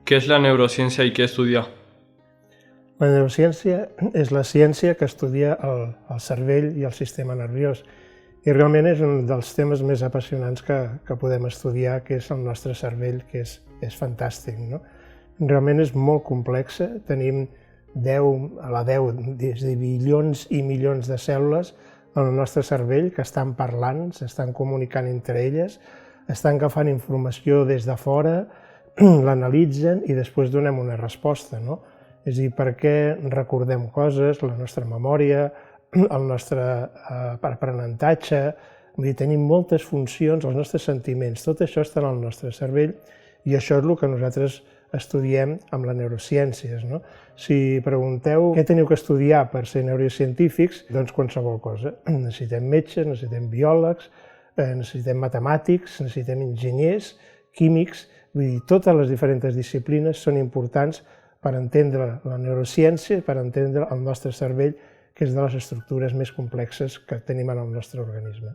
Què és la neurociència i què estudia? La neurociència és la ciència que estudia el cervell i el sistema nerviós i realment és un dels temes més apassionants que podem estudiar, que és el nostre cervell, que és fantàstic, no? Realment és molt complexa, tenim 10 bilions i milions de cèl·lules en el nostre cervell que estan parlant, s'estan comunicant entre elles, estan agafant informació des de fora, l'analitzen i després donem una resposta, no? És a dir, per què recordem coses, la nostra memòria, el nostre aprenentatge, vull dir, tenim moltes funcions, els nostres sentiments, tot això està en el nostre cervell i això és el que nosaltres estudiem amb les neurociències, no? Si pregunteu què teniu que estudiar per ser neurocientífics, doncs qualsevol cosa. Necessitem metges, necessitem biòlegs, necessitem matemàtics, necessitem enginyers, químics, vull dir, totes les diferents disciplines són importants per entendre la neurociència, per entendre el nostre cervell, que és de les estructures més complexes que tenim en el nostre organisme.